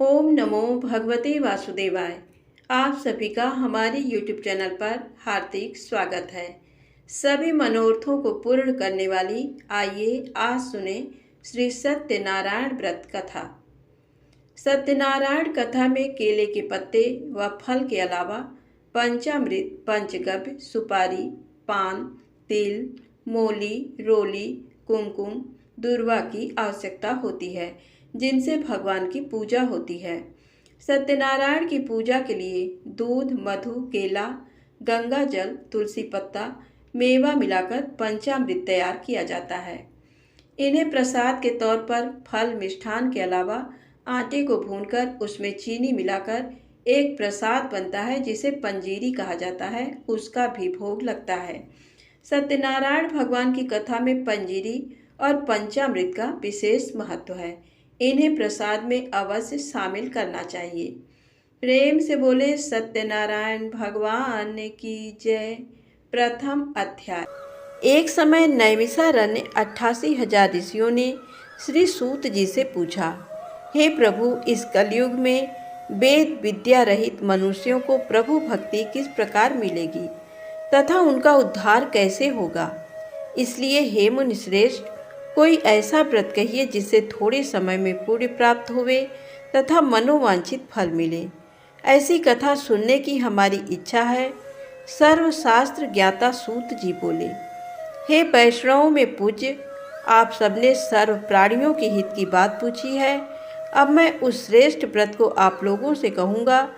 ओम नमो भगवते वासुदेवाय। आप सभी का हमारे YouTube चैनल पर हार्दिक स्वागत है। सभी मनोरथों को पूर्ण करने वाली आइए आज सुने श्री सत्यनारायण व्रत कथा। सत्यनारायण कथा में केले के पत्ते व फल के अलावा पंचामृत, पंचगव्य, सुपारी, पान, तिल, मोली, रोली, कुमकुम, दूर्वा की आवश्यकता होती है, जिनसे भगवान की पूजा होती है। सत्यनारायण की पूजा के लिए दूध, मधु, केला, गंगा जल, तुलसी पत्ता, मेवा मिलाकर पंचामृत तैयार किया जाता है। इन्हें प्रसाद के तौर पर फल मिष्ठान के अलावा आटे को भूनकर उसमें चीनी मिलाकर एक प्रसाद बनता है, जिसे पंजीरी कहा जाता है, उसका भी भोग लगता है। सत्यनारायण भगवान की कथा में पंजीरी और पंचामृत का विशेष महत्व है। इन्हें प्रसाद में अवश्य शामिल करना चाहिए। प्रेम से बोले सत्यनारायण भगवान की जय। प्रथम अध्याय। एक समय नैमिषारण्य 88,000 ऋषियों ने श्री सूत जी से पूछा, हे प्रभु, इस कलयुग में वेद विद्या रहित मनुष्यों को प्रभु भक्ति किस प्रकार मिलेगी तथा उनका उद्धार कैसे होगा? इसलिए हे मुनि श्रेष्ठ, कोई ऐसा व्रत कहिए जिससे थोड़े समय में पुण्य प्राप्त होवे तथा मनोवांछित फल मिले। ऐसी कथा सुनने की हमारी इच्छा है। सर्वशास्त्र ज्ञाता सूत जी बोले, हे वैष्णवों में पूज्य, आप सबने सर्व प्राणियों के हित की बात पूछी है। अब मैं उस श्रेष्ठ व्रत को आप लोगों से कहूँगा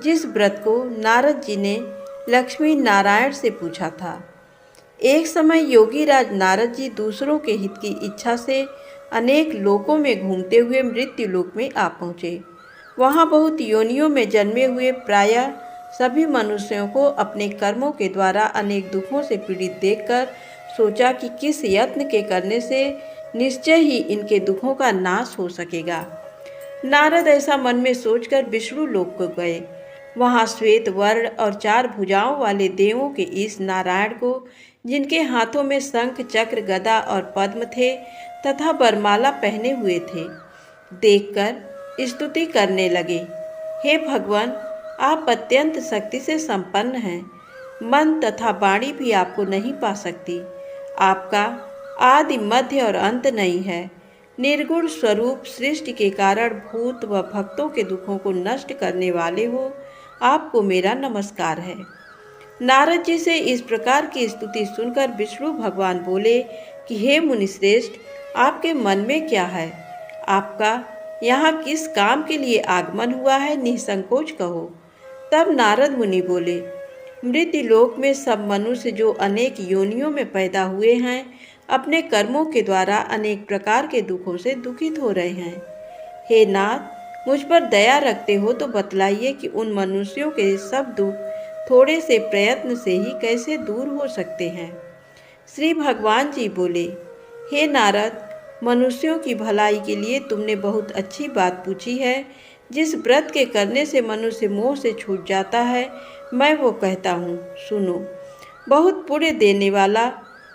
जिस व्रत को नारद जी ने लक्ष्मी नारायण से पूछा था। एक समय योगी राज नारद जी दूसरों के हित की इच्छा से अनेक लोकों में घूमते हुए मृत्यु लोक में आ पहुँचे। वहाँ बहुत योनियों में जन्मे हुए प्रायः सभी मनुष्यों को अपने कर्मों के द्वारा अनेक दुखों से पीड़ित देखकर सोचा कि किस यत्न के करने से निश्चय ही इनके दुखों का नाश हो सकेगा। नारद ऐसा मन में सोचकर विष्णु लोक को गए। वहाँ श्वेत वर्ण और 4 भुजाओं वाले देवों के इस नारायण को, जिनके हाथों में शंख, चक्र, गदा और पद्म थे तथा वरमाला पहने हुए थे, देखकर स्तुति करने लगे। हे भगवान, आप अत्यंत शक्ति से संपन्न हैं। मन तथा वाणी भी आपको नहीं पा सकती। आपका आदि, मध्य और अंत नहीं है। निर्गुण स्वरूप सृष्टि के कारण भूत व भक्तों के दुखों को नष्ट करने वाले हो, आपको मेरा नमस्कार है। नारद जी से इस प्रकार की स्तुति सुनकर विष्णु भगवान बोले कि हे मुनिश्रेष्ठ, आपके मन में क्या है? आपका यहाँ किस काम के लिए आगमन हुआ है? निसंकोच कहो। तब नारद मुनि बोले, मृत्युलोक में सब मनुष्य जो अनेक योनियों में पैदा हुए हैं, अपने कर्मों के द्वारा अनेक प्रकार के दुखों से दुखित हो रहे हैं। हे नाथ, मुझ पर दया रखते हो तो बतलाइए कि उन मनुष्यों के सब दुख थोड़े से प्रयत्न से ही कैसे दूर हो सकते हैं। श्री भगवान जी बोले, हे नारद, मनुष्यों की भलाई के लिए तुमने बहुत अच्छी बात पूछी है। जिस व्रत के करने से मनुष्य मोह से छूट जाता है, मैं वो कहता हूँ, सुनो। बहुत पुण्य देने वाला,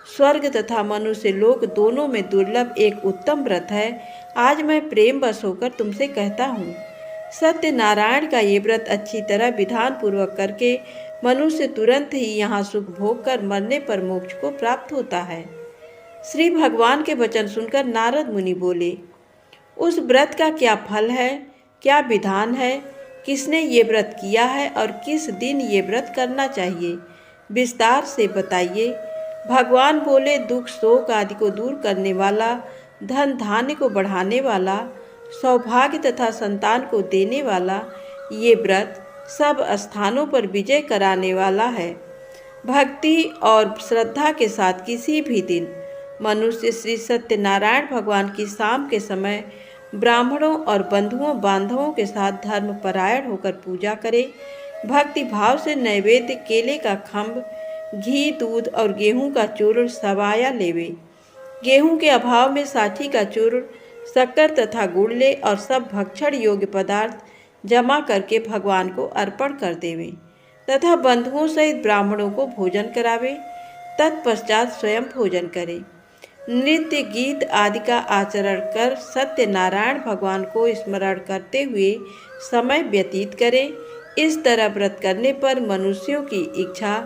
स्वर्ग तथा मनुष्य लोक दोनों में दुर्लभ एक उत्तम व्रत है। आज मैं प्रेम वश होकर तुमसे कहता हूँ। सत्यनारायण का ये व्रत अच्छी तरह विधान पूर्वक करके मनुष्य तुरंत ही यहाँ सुख भोग कर मरने पर मोक्ष को प्राप्त होता है। श्री भगवान के वचन सुनकर नारद मुनि बोले, उस व्रत का क्या फल है, क्या विधान है, किसने ये व्रत किया है और किस दिन ये व्रत करना चाहिए, विस्तार से बताइए। भगवान बोले, दुख शोक आदि को दूर करने वाला, धन धान्य को बढ़ाने वाला, सौभाग्य तथा संतान को देने वाला ये व्रत सब स्थानों पर विजय कराने वाला है। भक्ति और श्रद्धा के साथ किसी भी दिन मनुष्य श्री सत्यनारायण भगवान की शाम के समय ब्राह्मणों और बंधुओं बांधवों के साथ धर्मपरायण होकर पूजा करे। भक्ति भाव से नैवेद्य केले का खम्भ, घी, दूध और गेहूं का चूर्ण सवाया लेवे। गेहूं के अभाव में साठी का चूर्ण, शक्कर तथा गुड़ ले और सब भक्षण योग्य पदार्थ जमा करके भगवान को अर्पण कर देवे तथा बंधुओं सहित ब्राह्मणों को भोजन करावे। तत्पश्चात स्वयं भोजन करे। नृत्य गीत आदि का आचरण कर सत्यनारायण भगवान को स्मरण करते हुए समय व्यतीत करें। इस तरह व्रत करने पर मनुष्यों की इच्छा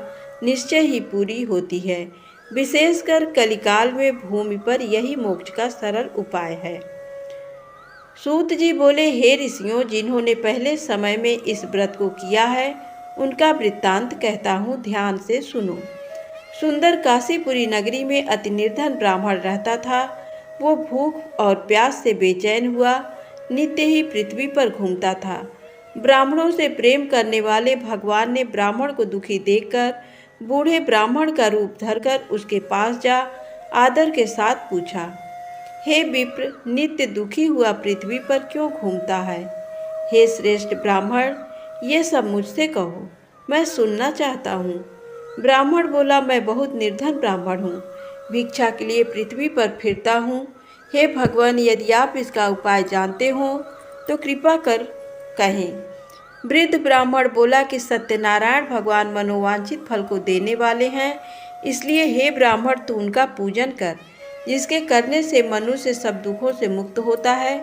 निश्चय ही पूरी होती है। विशेषकर कलिकाल में भूमि पर यही मोक्ष का सरल उपाय है। सूत जी बोले, हे ऋषियों, जिन्होंने पहले समय में इस व्रत को किया है उनका वृत्तांत कहता हूँ, ध्यान से सुनो। सुंदर काशीपुरी नगरी में अति निर्धन ब्राह्मण रहता था। वो भूख और प्यास से बेचैन हुआ नित्य ही पृथ्वी पर घूमता था। ब्राह्मणों से प्रेम करने वाले भगवान ने ब्राह्मण को दुखी देखकर बूढ़े ब्राह्मण का रूप धरकर उसके पास जा आदर के साथ पूछा, हे विप्र, नित्य दुखी हुआ पृथ्वी पर क्यों घूमता है? हे श्रेष्ठ ब्राह्मण, ये सब मुझसे कहो, मैं सुनना चाहता हूँ। ब्राह्मण बोला, मैं बहुत निर्धन ब्राह्मण हूँ, भिक्षा के लिए पृथ्वी पर फिरता हूँ। हे भगवान, यदि आप इसका उपाय जानते हो तो कृपा कर कहें। वृद्ध ब्राह्मण बोला कि सत्यनारायण भगवान मनोवांछित फल को देने वाले हैं, इसलिए हे ब्राह्मण, तू उनका पूजन कर, जिसके करने से मनुष्य सब दुखों से मुक्त होता है।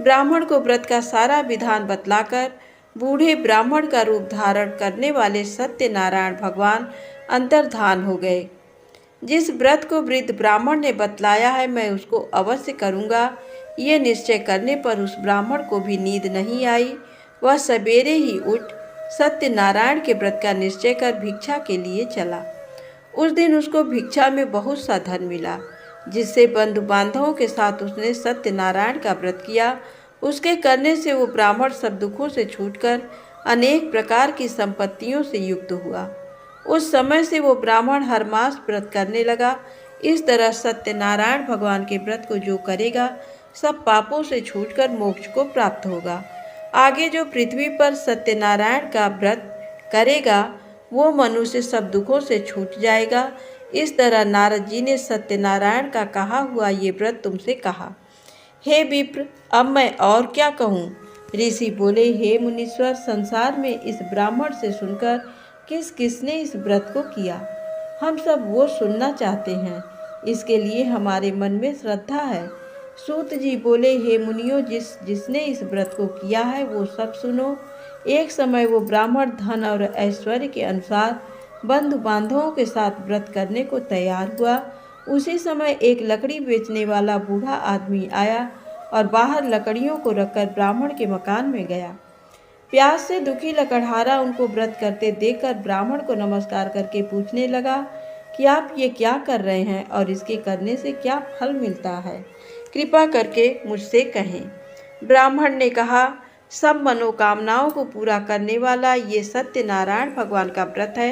ब्राह्मण को व्रत का सारा विधान बतलाकर बूढ़े ब्राह्मण का रूप धारण करने वाले सत्यनारायण भगवान अंतर्धान हो गए। जिस व्रत को वृद्ध ब्राह्मण ने बतलाया है मैं उसको अवश्य करूँगा, ये निश्चय करने पर उस ब्राह्मण को भी नींद नहीं आई। वह सवेरे ही उठ सत्यनारायण के व्रत का निश्चय कर भिक्षा के लिए चला। उस दिन उसको भिक्षा में बहुत सा धन मिला, जिससे बंधु बांधवों के साथ उसने सत्यनारायण का व्रत किया। उसके करने से वो ब्राह्मण सब दुखों से छूटकर अनेक प्रकार की संपत्तियों से युक्त हुआ। उस समय से वो ब्राह्मण हर मास व्रत करने लगा। इस तरह सत्यनारायण भगवान के व्रत को जो करेगा सब पापों से छूटकर मोक्ष को प्राप्त होगा। आगे जो पृथ्वी पर सत्यनारायण का व्रत करेगा वो मनुष्य सब दुखों से छूट जाएगा। इस तरह नारद जी ने सत्यनारायण का कहा हुआ ये व्रत तुमसे कहा। हे विप्र, अब मैं और क्या कहूँ? ऋषि बोले, हे मुनीश्वर, संसार में इस ब्राह्मण से सुनकर किस किसने इस व्रत को किया, हम सब वो सुनना चाहते हैं। इसके लिए हमारे मन में श्रद्धा है। सूत जी बोले, हे मुनियों, जिसने इस व्रत को किया है वो सब सुनो। एक समय वो ब्राह्मण धन और ऐश्वर्य के अनुसार बंधु बांधवों के साथ व्रत करने को तैयार हुआ। उसी समय एक लकड़ी बेचने वाला बूढ़ा आदमी आया और बाहर लकड़ियों को रखकर ब्राह्मण के मकान में गया। प्यास से दुखी लकड़हारा उनको व्रत करते देखकर ब्राह्मण को नमस्कार करके पूछने लगा कि आप ये क्या कर रहे हैं और इसके करने से क्या फल मिलता है, कृपा करके मुझसे कहें। ब्राह्मण ने कहा, सब मनोकामनाओं को पूरा करने वाला ये सत्यनारायण भगवान का व्रत है।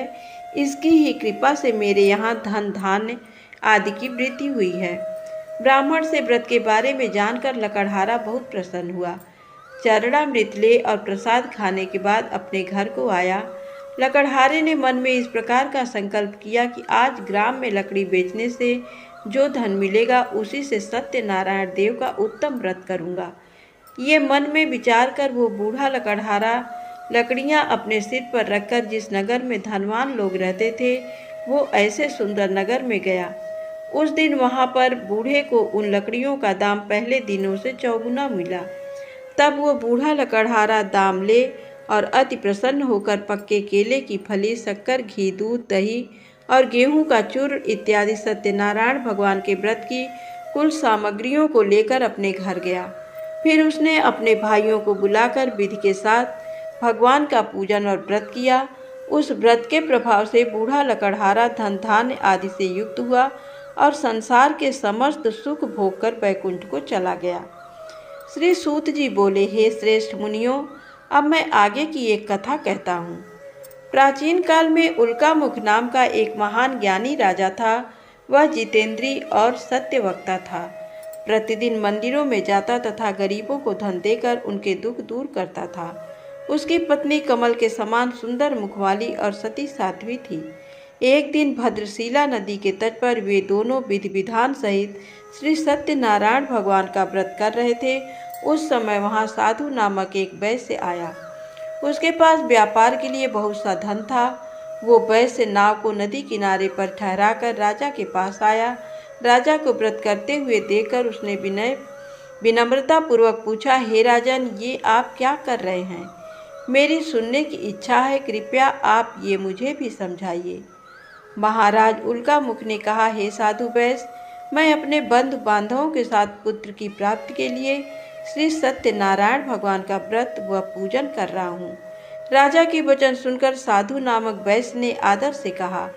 इसकी ही कृपा से मेरे यहाँ धन धान्य आदि की वृद्धि हुई है। ब्राह्मण से व्रत के बारे में जानकर लकड़हारा बहुत प्रसन्न हुआ। चरणामृत ले और प्रसाद खाने के बाद अपने घर को आया। लकड़हारे ने मन में इस प्रकार का संकल्प किया कि आज ग्राम में लकड़ी बेचने से जो धन मिलेगा उसी से सत्यनारायण देव का उत्तम व्रत करूँगा। ये मन में विचार कर वो बूढ़ा लकड़हारा लकड़ियाँ अपने सिर पर रखकर जिस नगर में धनवान लोग रहते थे वो ऐसे सुंदर नगर में गया। उस दिन वहाँ पर बूढ़े को उन लकड़ियों का दाम पहले दिनों से चौगुना मिला। तब वो बूढ़ा लकड़हारा दाम ले और अति प्रसन्न होकर पक्के केले की फली, शक्कर, घी, दूध, दही और गेहूं का चूर्ण इत्यादि सत्यनारायण भगवान के व्रत की कुल सामग्रियों को लेकर अपने घर गया। फिर उसने अपने भाइयों को बुलाकर विधि के साथ भगवान का पूजन और व्रत किया। उस व्रत के प्रभाव से बूढ़ा लकड़हारा धन धान्य आदि से युक्त हुआ और संसार के समस्त सुख भोग कर बैकुंठ को चला गया। श्री सूत जी बोले, हे श्रेष्ठ मुनियों, अब मैं आगे की एक कथा कहता हूँ। प्राचीन काल में उल्कामुख नाम का एक महान ज्ञानी राजा था। वह जितेंद्री और सत्यवक्ता था। प्रतिदिन मंदिरों में जाता तथा गरीबों को धन देकर उनके दुख दूर करता था। उसकी पत्नी कमल के समान सुंदर मुख वाली और सती साध्वी थी। एक दिन भद्रशिला नदी के तट पर वे दोनों विधि विधान सहित श्री सत्यनारायण भगवान का व्रत कर रहे थे। उस समय वहाँ साधु नामक एक वैश्य आया। उसके पास व्यापार के लिए बहुत सा धन था। वो वैश्य नाव को नदी किनारे पर ठहराकर राजा के पास आया। राजा को व्रत करते हुए देखकर उसने विनम्रता पूर्वक पूछा, हे राजन, ये आप क्या कर रहे हैं? मेरी सुनने की इच्छा है, कृपया आप ये मुझे भी समझाइए। महाराज उल्का मुख ने कहा, हे साधु वैश्य, मैं अपने बंधु बांधवों के साथ पुत्र की प्राप्ति के लिए श्री सत्यनारायण भगवान का व्रत व पूजन कर रहा हूँ। राजा की वचन सुनकर साधु नामक वैश्य ने आदर से कहा,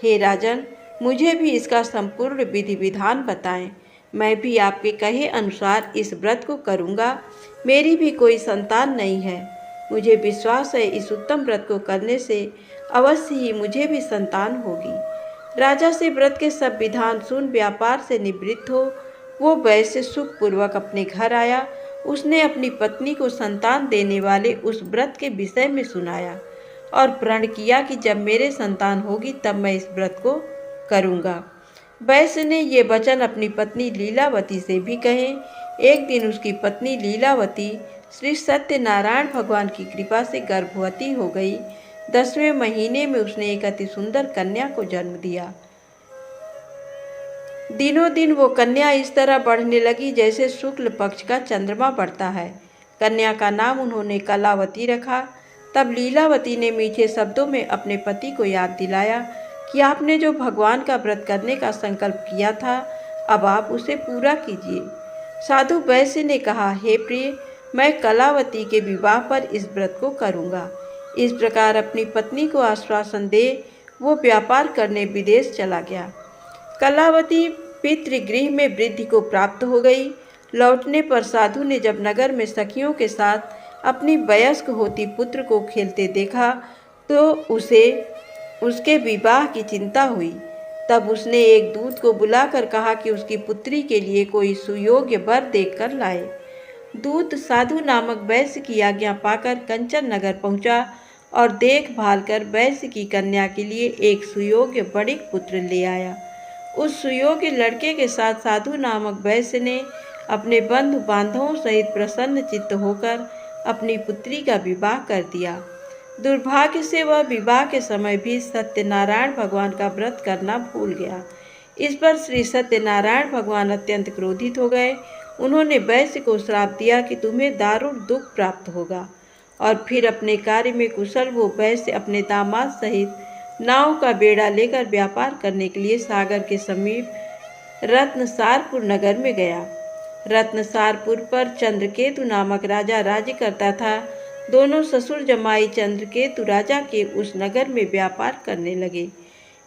हे राजन, मुझे भी इसका संपूर्ण विधि विधान बताएं। मैं भी आपके कहे अनुसार इस व्रत को करूँगा। मेरी भी कोई संतान नहीं है। मुझे विश्वास है इस उत्तम व्रत को करने से अवश्य ही मुझे भी संतान होगी। राजा से व्रत के सब विधान सुन व्यापार से निवृत्त हो वो वैश्य सुखपूर्वक अपने घर आया। उसने अपनी पत्नी को संतान देने वाले उस व्रत के विषय में सुनाया और प्रण किया कि जब मेरे संतान होगी तब मैं इस व्रत को करूँगा। वैश्य ने ये वचन अपनी पत्नी लीलावती से भी कहे। एक दिन उसकी पत्नी लीलावती श्री सत्यनारायण भगवान की कृपा से गर्भवती हो गई। 10वें महीने में उसने एक अति सुंदर कन्या को जन्म दिया। दिनों दिन वो कन्या इस तरह बढ़ने लगी जैसे शुक्ल पक्ष का चंद्रमा बढ़ता है। कन्या का नाम उन्होंने कलावती रखा। तब लीलावती ने मीठे शब्दों में अपने पति को याद दिलाया कि आपने जो भगवान का व्रत करने का संकल्प किया था, अब आप उसे पूरा कीजिए। साधु वैश्य ने कहा, हे प्रिय, मैं कलावती के विवाह पर इस व्रत को करूँगा। इस प्रकार अपनी पत्नी को आश्वासन दे वो व्यापार करने विदेश चला गया। कलावती पितृगृह में वृद्धि को प्राप्त हो गई। लौटने पर साधु ने जब नगर में सखियों के साथ अपनी वयस्क होती पुत्र को खेलते देखा तो उसे उसके विवाह की चिंता हुई। तब उसने एक दूत को बुलाकर कहा कि उसकी पुत्री के लिए कोई सुयोग्य वर देखकर लाए। दूत साधु नामक वैश्य की आज्ञा पाकर कंचन नगर पहुंचा और देखभाल कर वैश्य की कन्या के लिए एक सुयोग्य बड़िक पुत्र ले आया। उस सुयोग्य लड़के के साथ साधु नामक वैश्य ने अपने बंधु बांधवों सहित प्रसन्न चित्त होकर अपनी पुत्री का विवाह कर दिया। दुर्भाग्य से वह विवाह के समय भी सत्यनारायण भगवान का व्रत करना भूल गया। इस पर श्री सत्यनारायण भगवान अत्यंत क्रोधित हो गए। उन्होंने वैश्य को श्राप दिया कि तुम्हें दारुण दुख प्राप्त होगा। और फिर अपने कार्य में कुशल वो वैश्य अपने दामाद सहित नाव का बेड़ा लेकर व्यापार करने के लिए सागर के समीप रत्नसारपुर नगर में गया। रत्नसारपुर पर चंद्रकेतु नामक राजा राज्य करता था। दोनों ससुर जमाई चंद्रकेतु राजा के उस नगर में व्यापार करने लगे।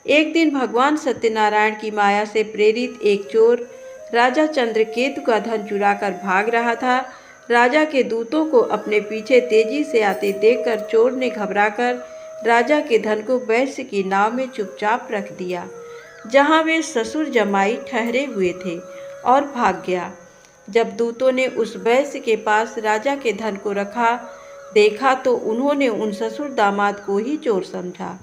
एक दिन भगवान सत्यनारायण की माया से प्रेरित एक चोर राजा चंद्रकेतु का धन चुराकर भाग रहा था। राजा के दूतों को अपने पीछे तेजी से आते देखकर चोर ने घबराकर राजा के धन को वैश्य की नाव में चुपचाप रख दिया जहां वे ससुर जमाई ठहरे हुए थे और भाग गया। जब दूतों ने उस वैश्य के पास राजा के धन को रखा देखा तो उन्होंने उन ससुर दामाद को ही चोर समझा।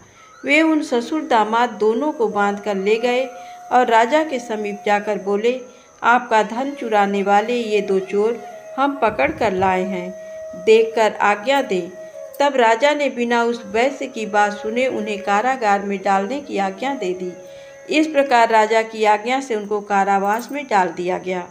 वे उन ससुर दामाद दोनों को बांध कर ले गए और राजा के समीप जाकर बोले, आपका धन चुराने वाले ये दो चोर हम पकड़ कर लाए हैं, देखकर आज्ञा दें। तब राजा ने बिना उस वैश्य की बात सुने उन्हें कारागार में डालने की आज्ञा दे दी। इस प्रकार राजा की आज्ञा से उनको कारावास में डाल दिया गया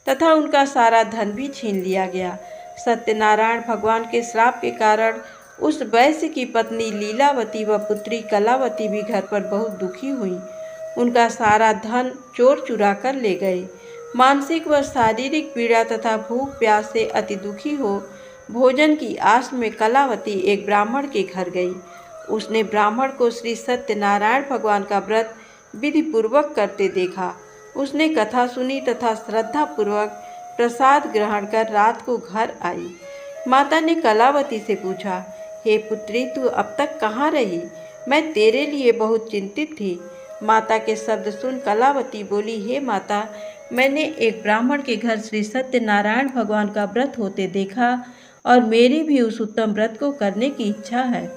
तथा उनका सारा धन भी छीन लिया गया। सत्यनारायण भगवान के श्राप के कारण उस वैश्य की पत्नी लीलावती व पुत्री कलावती भी घर पर बहुत दुखी हुई। उनका सारा धन चोर चुरा कर ले गए। मानसिक व शारीरिक पीड़ा तथा भूख प्यास से अति दुखी हो भोजन की आस में कलावती एक ब्राह्मण के घर गई। उसने ब्राह्मण को श्री सत्यनारायण भगवान का व्रत विधि पूर्वक करते देखा। उसने कथा सुनी तथा श्रद्धा पूर्वक प्रसाद ग्रहण कर रात को घर आई। माता ने कलावती से पूछा, हे पुत्री, तू अब तक कहाँ रही? मैं तेरे लिए बहुत चिंतित थी। माता के शब्द सुन कलावती बोली, हे माता, मैंने एक ब्राह्मण के घर श्री सत्यनारायण भगवान का व्रत होते देखा और मेरी भी उस उत्तम व्रत को करने की इच्छा है।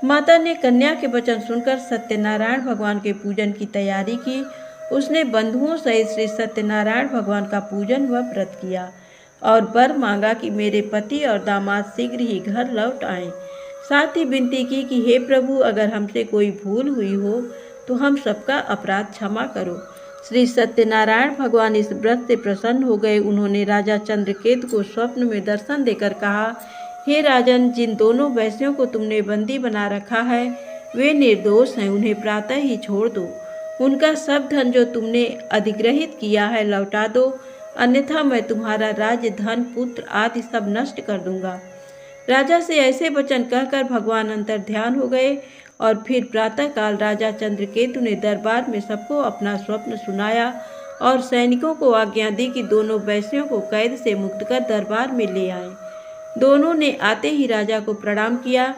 माता ने कन्या के वचन सुनकर सत्यनारायण भगवान के पूजन की तैयारी की। उसने बंधुओं सहित श्री सत्यनारायण भगवान का पूजन व व्रत किया और वर मांगा कि मेरे पति और दामाद शीघ्र ही घर लौट आएं। साथ ही विनती की कि हे प्रभु, अगर हमसे कोई भूल हुई हो तो हम सबका अपराध क्षमा करो। श्री सत्यनारायण भगवान इस व्रत से प्रसन्न हो गए। उन्होंने राजा चंद्रकेतु को स्वप्न में दर्शन देकर कहा, हे राजन, जिन दोनों वैश्यों को तुमने बंदी बना रखा है वे निर्दोष हैं, उन्हें प्रातः ही छोड़ दो। उनका सब धन जो तुमने अधिग्रहित किया है लौटा दो, अन्यथा मैं तुम्हारा राज्य, धन, पुत्र आदि सब नष्ट कर दूंगा। राजा से ऐसे वचन कहकर भगवान अंतर ध्यान हो गए और फिर प्रातःकाल राजा चंद्रकेतु ने दरबार में सबको अपना स्वप्न सुनाया और सैनिकों को आज्ञा दी कि दोनों वैश्यों को कैद से मुक्त कर दरबार में ले आए। दोनों ने आते ही राजा को प्रणाम किया।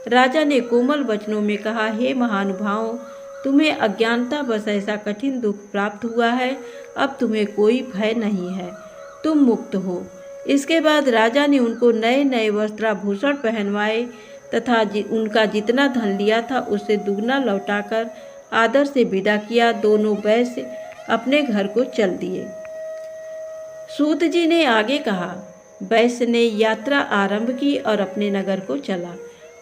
राजा ने कोमल वचनों में कहा, हे महानुभावों, तुम्हें अज्ञानता बस ऐसा कठिन दुख प्राप्त हुआ है, अब तुम्हें कोई भय नहीं है, तुम मुक्त हो। इसके बाद राजा ने उनको नए नए वस्त्राभूषण पहनवाए तथा उनका जितना धन लिया था उससे दुगना लौटाकर आदर से विदा किया। दोनों वैश्य अपने घर को चल दिए। सूत जी ने आगे कहा, वैश्य ने यात्रा आरंभ की और अपने नगर को चला।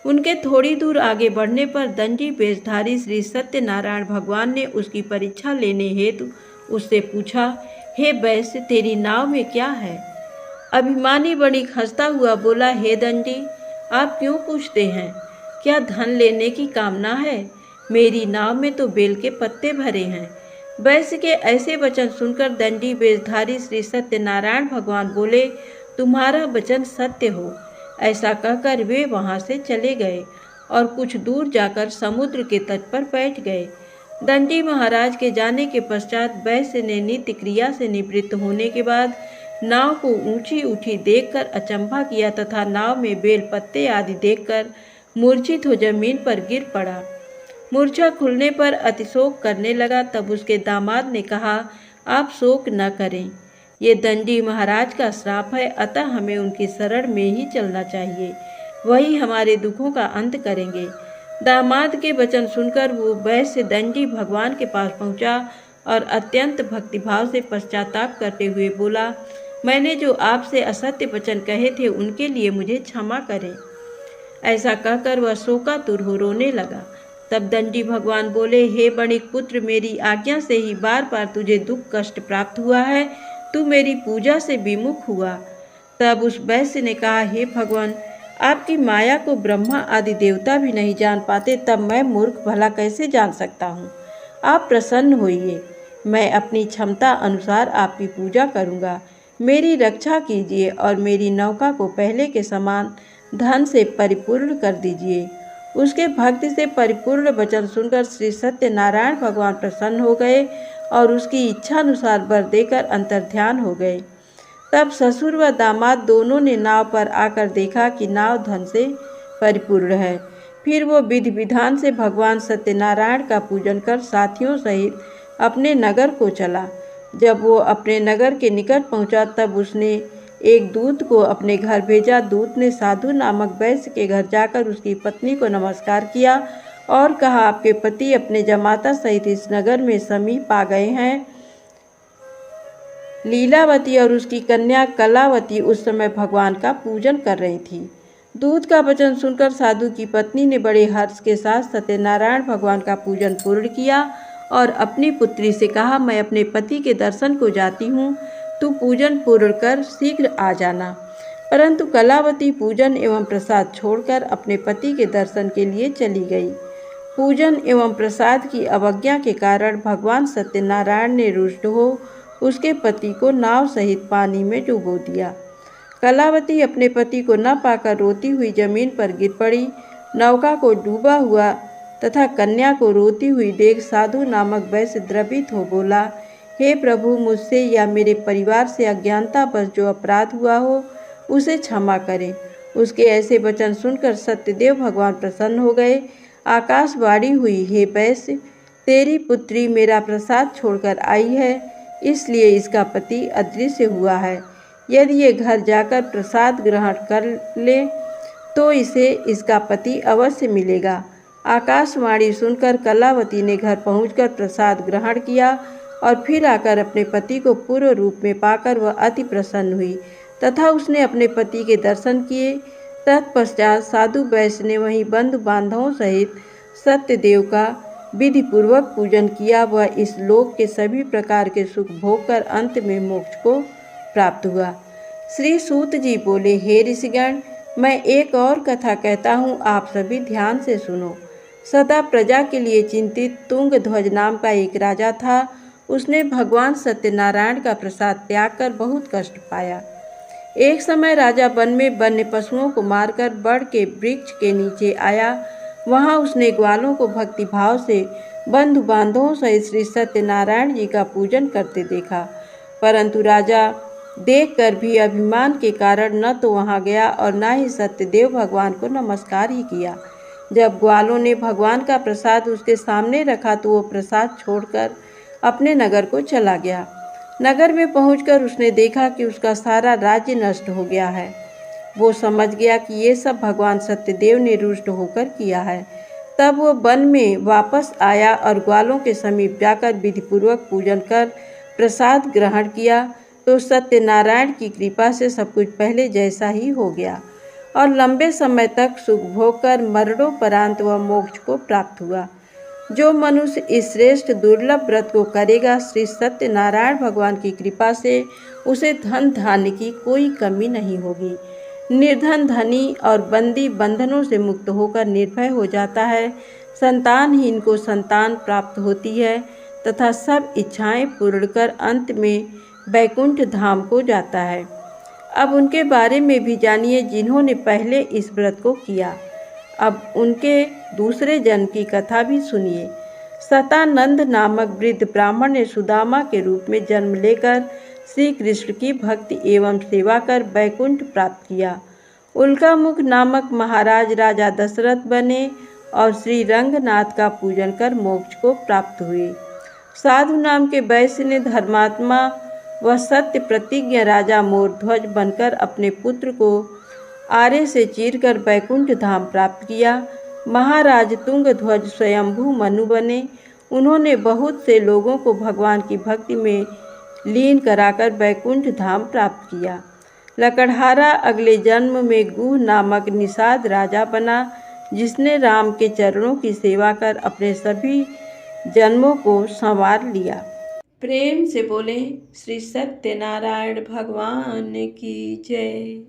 उनके थोड़ी दूर आगे बढ़ने पर दंडी वेशधारी श्री सत्यनारायण भगवान ने उसकी परीक्षा लेने हेतु उससे पूछा, हे वैश्य, तेरी नाव में क्या है? अभिमानी वणिक हंसता हुआ बोला, हे दंडी, आप क्यों पूछते हैं? क्या धन लेने की कामना है? मेरी नाव में तो बेल के पत्ते भरे हैं। वैश्य के ऐसे वचन सुनकर दंडी वेशधारी श्री सत्यनारायण भगवान बोले, तुम्हारा वचन सत्य हो। ऐसा कहकर वे वहां से चले गए और कुछ दूर जाकर समुद्र के तट पर बैठ गए। दंडी महाराज के जाने के पश्चात वैश्य ने नित्य क्रिया से निवृत्त होने के बाद नाव को ऊंची उठी देखकर अचंभा किया तथा नाव में बेल पत्ते आदि देखकर मूर्छित हो जमीन पर गिर पड़ा। मूर्छा खुलने पर अतिशोक करने लगा। तब उसके दामाद ने कहा, आप शोक न करें, ये दंडी महाराज का श्राप है, अतः हमें उनकी शरण में ही चलना चाहिए, वही हमारे दुखों का अंत करेंगे। दामाद के वचन सुनकर वो वैश्य दंडी भगवान के पास पहुंचा और अत्यंत भक्तिभाव से पश्चाताप करते हुए बोला, मैंने जो आपसे असत्य वचन कहे थे उनके लिए मुझे क्षमा करें। ऐसा कहकर वह शोकातुर हो रोने लगा। तब दंडी भगवान बोले, हे वणिक पुत्र, मेरी आज्ञा से ही बार बार तुझे दुख कष्ट प्राप्त हुआ है, तू मेरी पूजा से विमुख हुआ। तब उस वैश्य ने कहा, हे भगवान, आपकी माया को ब्रह्मा आदि देवता भी नहीं जान पाते, तब मैं मूर्ख भला कैसे जान सकता हूँ? आप प्रसन्न होइए, मैं अपनी क्षमता अनुसार आपकी पूजा करूँगा। मेरी रक्षा कीजिए और मेरी नौका को पहले के समान धन से परिपूर्ण कर दीजिए। उसके भक्ति से परिपूर्ण वचन सुनकर श्री सत्यनारायण भगवान प्रसन्न हो गए और उसकी इच्छानुसार वर देकर अंतर्ध्यान हो गए। तब ससुर व दामाद दोनों ने नाव पर आकर देखा कि नाव धन से परिपूर्ण है। फिर वो विधि विधान से भगवान सत्यनारायण का पूजन कर साथियों सहित अपने नगर को चला। जब वो अपने नगर के निकट पहुंचा तब उसने एक दूत को अपने घर भेजा। दूत ने साधु नामक वैश्य के घर जाकर उसकी पत्नी को नमस्कार किया और कहा, आपके पति अपने जमाता सहित इस नगर में समीप आ गए हैं। लीलावती और उसकी कन्या कलावती उस समय भगवान का पूजन कर रही थी। दूत का वचन सुनकर साधु की पत्नी ने बड़े हर्ष के साथ सत्यनारायण भगवान का पूजन पूर्ण किया और अपनी पुत्री से कहा, मैं अपने पति के दर्शन को जाती हूँ, तू पूजन पूर्ण कर शीघ्र आ जाना। परंतु कलावती पूजन एवं प्रसाद छोड़कर अपने पति के दर्शन के लिए चली गई। पूजन एवं प्रसाद की अवज्ञा के कारण भगवान सत्यनारायण ने रुष्ट हो उसके पति को नाव सहित पानी में डुबो दिया। कलावती अपने पति को न पाकर रोती हुई जमीन पर गिर पड़ी। नौका को डूबा हुआ तथा कन्या को रोती हुई देख साधु नामक वैश्य द्रवित हो बोला, हे प्रभु, मुझसे या मेरे परिवार से अज्ञानतावश जो अपराध हुआ हो उसे क्षमा करें। उसके ऐसे वचन सुनकर सत्यदेव भगवान प्रसन्न हो गए। आकाशवाणी हुई, हे वैश्य, तेरी पुत्री मेरा प्रसाद छोड़कर आई है, इसलिए इसका पति अदृश्य हुआ है। यदि ये घर जाकर प्रसाद ग्रहण कर ले तो इसे इसका पति अवश्य मिलेगा। आकाशवाणी सुनकर कलावती ने घर पहुंचकर प्रसाद ग्रहण किया और फिर आकर अपने पति को पूर्व रूप में पाकर वह अति प्रसन्न हुई तथा उसने अपने पति के दर्शन किए। तत्पश्चात साधु वैश्य ने वहीं बंधु बांधवों सहित सत्यदेव का विधि पूर्वक पूजन किया, वह इस लोक के सभी प्रकार के सुख भोग कर अंत में मोक्ष को प्राप्त हुआ। श्री सूत जी बोले, हे ऋषिगण, मैं एक और कथा कहता हूँ, आप सभी ध्यान से सुनो। सदा प्रजा के लिए चिंतित तुंगध्वज नाम का एक राजा था। उसने भगवान सत्यनारायण का प्रसाद त्याग कर बहुत कष्ट पाया। एक समय राजा वन में वन्य पशुओं को मारकर बड़ के वृक्ष के नीचे आया। वहां उसने ग्वालों को भक्ति भाव से बंधु बांधवों सहित श्री सत्यनारायण जी का पूजन करते देखा, परंतु राजा देखकर भी अभिमान के कारण न तो वहां गया और न ही सत्यदेव भगवान को नमस्कार ही किया। जब ग्वालों ने भगवान का प्रसाद उसके सामने रखा तो वो प्रसाद छोड़कर अपने नगर को चला गया। नगर में पहुंचकर उसने देखा कि उसका सारा राज्य नष्ट हो गया है। वो समझ गया कि ये सब भगवान सत्यदेव ने रुष्ट होकर किया है। तब वो वन में वापस आया और ग्वालों के समीप जाकर विधिपूर्वक पूजन कर प्रसाद ग्रहण किया तो सत्यनारायण की कृपा से सब कुछ पहले जैसा ही हो गया और लंबे समय तक सुख भोग कर मरणोपरांत वह मोक्ष को प्राप्त हुआ। जो मनुष्य इस श्रेष्ठ दुर्लभ व्रत को करेगा, श्री सत्यनारायण भगवान की कृपा से उसे धन धान्य की कोई कमी नहीं होगी। निर्धन धनी और बंदी बंधनों से मुक्त होकर निर्भय हो जाता है। संतानहीन को संतान प्राप्त होती है तथा सब इच्छाएं पूर्ण कर अंत में वैकुंठ धाम को जाता है। अब उनके बारे में भी जानिए जिन्होंने पहले इस व्रत को किया। अब उनके दूसरे जन्म की कथा भी सुनिए। सतानंद नामक वृद्ध ब्राह्मण ने सुदामा के रूप में जन्म लेकर श्री कृष्ण की भक्ति एवं सेवा कर वैकुंठ प्राप्त किया। उल्कामुख नामक महाराज राजा दशरथ बने और श्री रंगनाथ का पूजन कर मोक्ष को प्राप्त हुए। साधु नाम के वैश्य ने धर्मात्मा व सत्य प्रतिज्ञ राजा मोरध्वज बनकर अपने पुत्र को आरे से चीरकर वैकुंठ धाम प्राप्त किया। महाराज तुंगध्वज स्वयंभू मनु बने। उन्होंने बहुत से लोगों को भगवान की भक्ति में लीन कराकर वैकुंठ धाम प्राप्त किया। लकड़हारा अगले जन्म में गुह नामक निषाद राजा बना, जिसने राम के चरणों की सेवा कर अपने सभी जन्मों को संवार लिया। प्रेम से बोले श्री सत्यनारायण भगवान की जय।